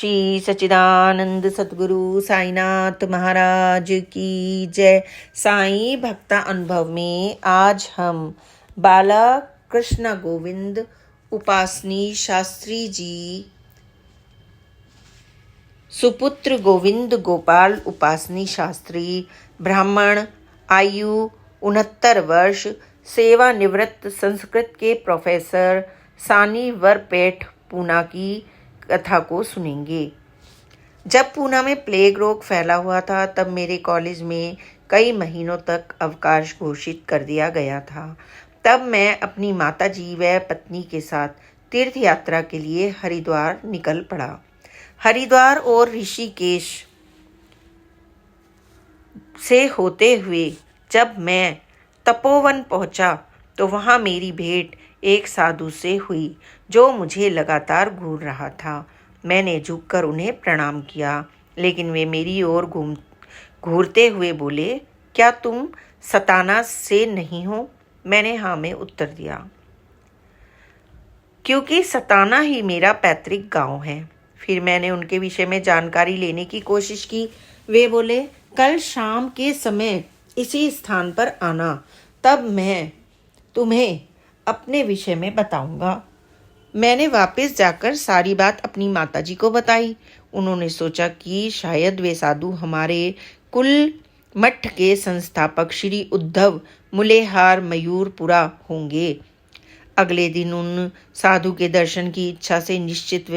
श्री सच्चिदानंद सतगुरु साईनाथ महाराज की जय। साईं भक्ता अनुभव में आज हम बाला कृष्ण गोविंद उपासनी शास्त्री जी सुपुत्र गोविंद गोपाल उपासनी शास्त्री, ब्राह्मण, आयु 69 वर्ष, सेवानिवृत्त, संस्कृत के प्रोफेसर, सानी वरपेट, पूना की कथा को सुनेंगे। जब पूना में प्लेग रोग फैला हुआ था तब मेरे कॉलेज में कई महीनों तक अवकाश घोषित कर दिया गया था। तब मैं अपनी माताजी व पत्नी के साथ तीर्थ यात्रा के लिए हरिद्वार निकल पड़ा। हरिद्वार और ऋषिकेश से होते हुए जब मैं तपोवन पहुंचा तो वहां मेरी भेंट एक साधु से हुई जो मुझे लगातार घूर रहा था। मैंने झुककर उन्हें प्रणाम किया, लेकिन वे मेरी ओर घूरते हुए बोले, क्या तुम सताना से नहीं हो? मैंने हाँ में उत्तर दिया, क्योंकि सताना ही मेरा पैतृक गांव है। फिर मैंने उनके विषय में जानकारी लेने की कोशिश की। वे बोले, कल शाम के समय इसी स्थान पर आना, तब मैं तुम्हें अपने विषय में बताऊंगा। मैंने वापस जाकर सारी बात अपनी माताजी को बताई। उन्होंने सोचा कि शायद वे साधु हमारे कुल मठ के संस्थापक श्री उद्धव मुलेहार मयूरपुरा होंगे। अगले दिन उन साधु के दर्शन की इच्छा से निश्चित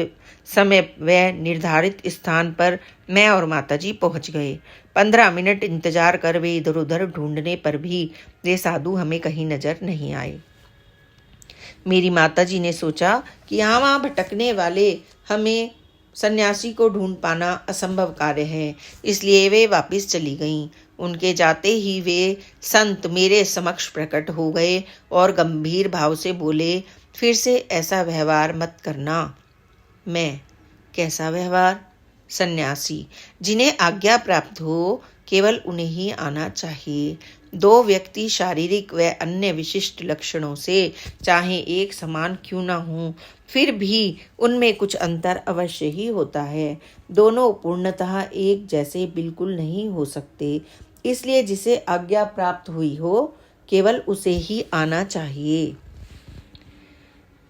समय व निर्धारित स्थान पर मैं और माताजी पहुंच गए। 15 मिनट इंतजार कर वे इधर उधर ढूंढने पर भी वे साधु हमें कहीं नजर नहीं आए। मेरी माताजी ने सोचा कि यहाँ वहाँ भटकने वाले हमें सन्यासी को ढूंढ पाना असंभव कार्य है, इसलिए वे वापस चली गईं। उनके जाते ही वे संत मेरे समक्ष प्रकट हो गए और गंभीर भाव से बोले, फिर से ऐसा व्यवहार मत करना। मैं, कैसा व्यवहार? सन्यासी, जिन्हें आज्ञा प्राप्त हो केवल उन्हें ही आना चाहिए। 2 व्यक्ति शारीरिक व अन्य विशिष्ट लक्षणों से चाहे एक समान क्यों न हो, फिर भी उनमें कुछ अंतर अवश्य ही होता है। दोनों पूर्णतः एक जैसे बिल्कुल नहीं हो सकते, इसलिए जिसे आज्ञा प्राप्त हुई हो केवल उसे ही आना चाहिए।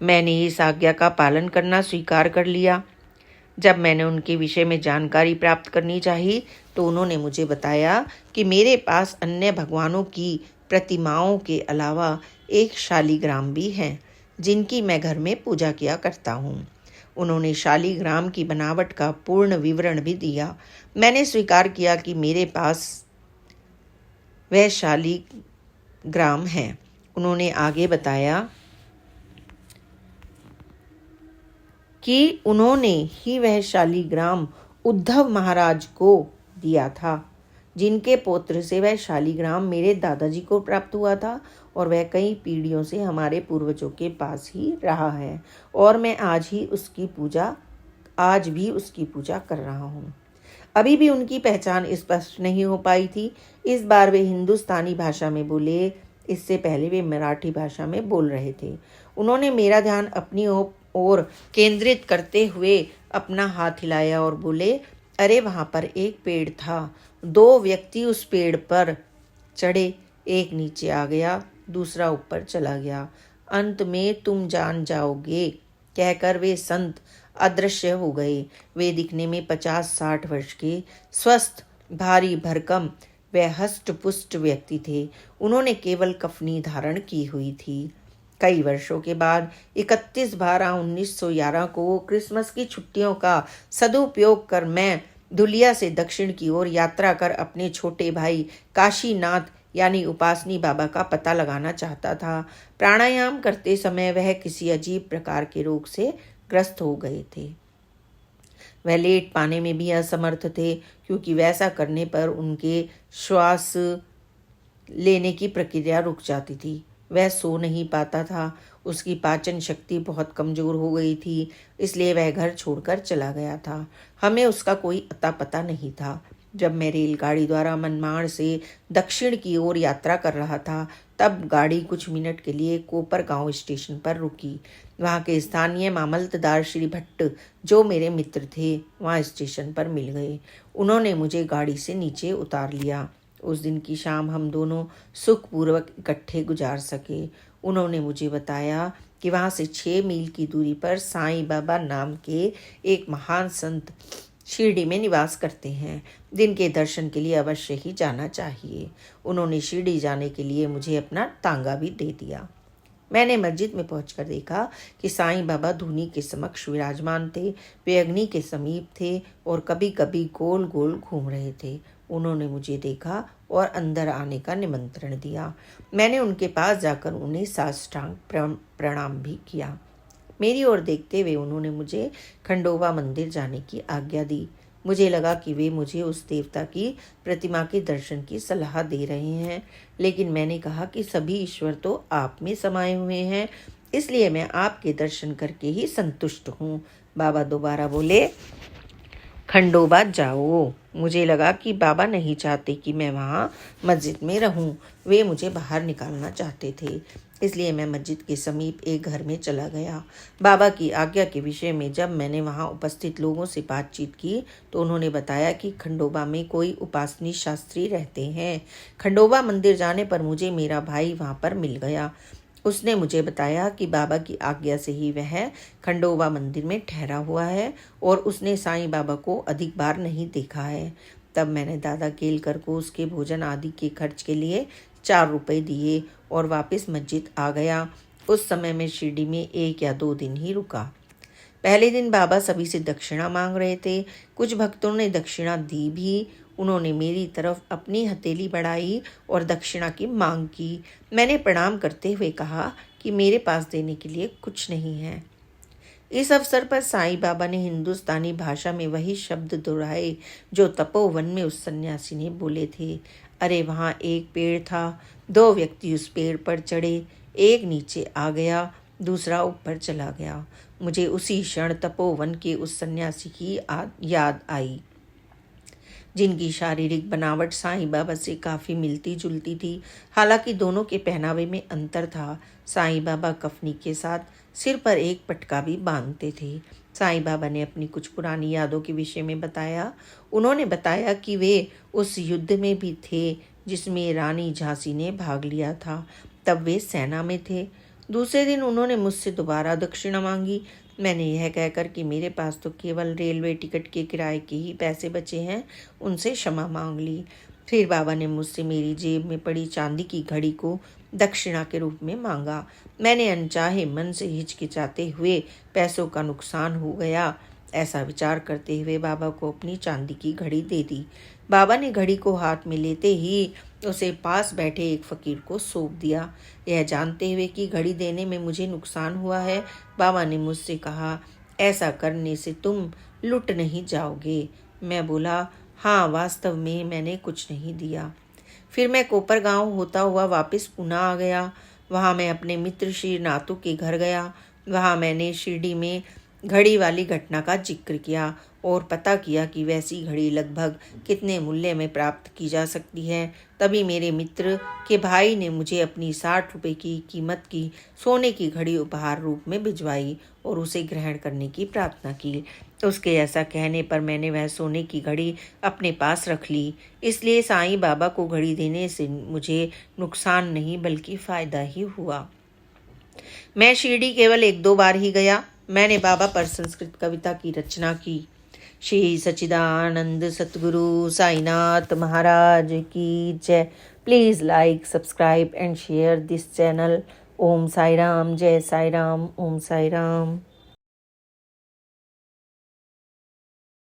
मैंने इस आज्ञा का पालन करना स्वीकार कर लिया। जब मैंने उनके विषय में जानकारी प्राप्त करनी चाहिए तो उन्होंने मुझे बताया कि मेरे पास अन्य भगवानों की प्रतिमाओं के अलावा एक शालिग्राम भी है, जिनकी मैं घर में पूजा किया करता हूँ। उन्होंने शालिग्राम की बनावट का पूर्ण विवरण भी दिया। मैंने स्वीकार किया कि मेरे पास वह शालिग्राम है। उन्होंने आगे बताया कि उन्होंने ही वह शालिग्राम उद्धव महाराज को दिया था, जिनके पौत्र से वह शालिग्राम मेरे दादाजी को प्राप्त हुआ था और वह कई पीढ़ियों से हमारे पूर्वजों के पास ही रहा है और मैं आज भी उसकी पूजा कर रहा हूँ। अभी भी उनकी पहचान स्पष्ट नहीं हो पाई थी। इस बार वे हिंदुस्तानी भाषा में बोले, इससे पहले वे मराठी भाषा में बोल रहे थे। उन्होंने मेरा ध्यान अपनी ओर केंद्रित करते हुए अपना हाथ हिलाया और बोले, अरे वहां पर एक पेड़ था, 2 व्यक्ति उस पेड़ पर चढ़े, एक नीचे आ गया, दूसरा ऊपर चला गया। अंत में तुम जान जाओगे, कहकर वे संत अदृश्य हो गए। वे दिखने में 50-60 वर्ष के, स्वस्थ, भारी भरकम व हष्ट पुष्ट व्यक्ति थे। उन्होंने केवल कफनी धारण की हुई थी। कई वर्षों के बाद 31/12/1911 को क्रिसमस की छुट्टियों का सदुपयोग कर मैं धुलिया से दक्षिण की ओर यात्रा कर अपने छोटे भाई काशीनाथ यानी उपासनी बाबा का पता लगाना चाहता था। प्राणायाम करते समय वह किसी अजीब प्रकार के रोग से ग्रस्त हो गए थे। वह लेट पाने में भी असमर्थ थे, क्योंकि वैसा करने पर उनके श्वास लेने की प्रक्रिया रुक जाती थी। वह सो नहीं पाता था। उसकी पाचन शक्ति बहुत कमजोर हो गई थी, इसलिए वह घर छोड़कर चला गया था। हमें उसका कोई अता पता नहीं था। जब मैं रेलगाड़ी द्वारा मनमाड़ से दक्षिण की ओर यात्रा कर रहा था तब गाड़ी कुछ मिनट के लिए कोपरगांव स्टेशन पर रुकी। वहाँ के स्थानीय मामलतदार श्री भट्ट, जो मेरे मित्र थे, वहाँ स्टेशन पर मिल गए। उन्होंने मुझे गाड़ी से नीचे उतार लिया। उस दिन की शाम हम दोनों सुखपूर्वक इकट्ठे गुजार सके। उन्होंने मुझे बताया कि वहाँ से 6 मील की दूरी पर साईं बाबा नाम के एक महान संत शिरडी में निवास करते हैं, जिनके दर्शन के लिए अवश्य ही जाना चाहिए। उन्होंने शिरडी जाने के लिए मुझे अपना तांगा भी दे दिया। मैंने मस्जिद में पहुंचकर देखा कि साईं बाबा धूनी के समक्ष विराजमान थे। वे अग्नि के समीप थे और कभी कभी गोल गोल घूम रहे थे। उन्होंने मुझे देखा और अंदर आने का निमंत्रण दिया। मैंने उनके पास जाकर उन्हें साष्टांग प्रणाम भी किया। मेरी ओर देखते हुए उन्होंने मुझे खंडोबा मंदिर जाने की आज्ञा दी। मुझे लगा कि वे मुझे उस देवता की प्रतिमा के दर्शन की सलाह दे रहे हैं, लेकिन मैंने कहा कि सभी ईश्वर तो आप में समाये हुए हैं, इसलिए मैं आपके दर्शन करके ही संतुष्ट हूँ। बाबा दोबारा बोले, खंडोबा जाओ। मुझे लगा कि बाबा नहीं चाहते कि मैं वहाँ मस्जिद में रहूं। वे मुझे बाहर निकालना चाहते थे, इसलिए मैं मस्जिद के समीप एक घर में चला गया। बाबा की आज्ञा के विषय में जब मैंने वहाँ उपस्थित लोगों से बातचीत की तो उन्होंने बताया कि खंडोबा में कोई उपासनी शास्त्री रहते हैं। खंडोबा मंदिर जाने पर मुझे मेरा भाई वहाँ पर मिल गया। उसने मुझे बताया कि बाबा की आज्ञा से ही वह खंडोबा मंदिर में ठहरा हुआ है और उसने साईं बाबा को अधिक बार नहीं देखा है। तब मैंने दादा केलकर को उसके भोजन आदि के खर्च के लिए 4 रुपए दिए और वापस मस्जिद आ गया। उस समय मैं शिरडी में 1 या 2 दिन ही रुका। पहले दिन बाबा सभी से दक्षिणा मांग रहे थे। कुछ भक्तों ने दक्षिणा दी भी। उन्होंने मेरी तरफ अपनी हथेली बढ़ाई और दक्षिणा की मांग की। मैंने प्रणाम करते हुए कहा कि मेरे पास देने के लिए कुछ नहीं है। इस अवसर पर साईं बाबा ने हिंदुस्तानी भाषा में वही शब्द दोहराए जो तपोवन में उस सन्यासी ने बोले थे। अरे वहाँ एक पेड़ था, 2 व्यक्ति उस पेड़ पर चढ़े, एक नीचे आ गया, दूसरा ऊपर चला गया। मुझे उसी क्षण तपोवन के उस सन्यासी की याद आई, जिनकी शारीरिक बनावट साईं बाबा से काफ़ी मिलती जुलती थी। हालांकि दोनों के पहनावे में अंतर था। साईं बाबा कफनी के साथ सिर पर एक पटका भी बांधते थे। साईं बाबा ने अपनी कुछ पुरानी यादों के विषय में बताया। उन्होंने बताया कि वे उस युद्ध में भी थे जिसमें रानी झांसी ने भाग लिया था। तब वे सेना में थे। दूसरे दिन उन्होंने मुझसे दोबारा दक्षिणा मांगी। मैंने यह कहकर कि मेरे पास तो केवल रेलवे टिकट के किराए के ही पैसे बचे हैं, उनसे क्षमा मांग ली। फिर बाबा ने मुझसे मेरी जेब में पड़ी चांदी की घड़ी को दक्षिणा के रूप में मांगा। मैंने अनचाहे मन से हिचकिचाते हुए पैसों का नुकसान हो गया ऐसा विचार करते हुए बाबा को अपनी चांदी की घड़ी दे दी। बाबा ने घड़ी को हाथ में लेते ही उसे पास बैठे एक फकीर को सौंप दिया। यह जानते हुए कि घड़ी देने में मुझे नुकसान हुआ है, बाबा ने मुझसे कहा, ऐसा करने से तुम लुट नहीं जाओगे। मैं बोला, हाँ, वास्तव में मैंने कुछ नहीं दिया। फिर मैं कोपरगांव होता हुआ वापस पुणे आ गया। वहाँ मैं अपने मित्र श्री नातू के घर गया। वहाँ मैंने शिरडी में घड़ी वाली घटना का जिक्र किया और पता किया कि वैसी घड़ी लगभग कितने मूल्य में प्राप्त की जा सकती है। तभी मेरे मित्र के भाई ने मुझे अपनी 60 रुपये की कीमत की सोने की घड़ी उपहार रूप में भिजवाई और उसे ग्रहण करने की प्रार्थना की। उसके ऐसा कहने पर मैंने वह सोने की घड़ी अपने पास रख ली। इसलिए साईं बाबा को घड़ी देने से मुझे नुकसान नहीं बल्कि फ़ायदा ही हुआ। मैं शिरडी केवल 1-2 बार ही गया। मैंने बाबा पर संस्कृत कविता की रचना की। श्री सच्चिदानंद सतगुरु साईनाथ महाराज की जय। Please like, subscribe and share this channel. Om Sai Ram, जय साई राम, ओम साई राम।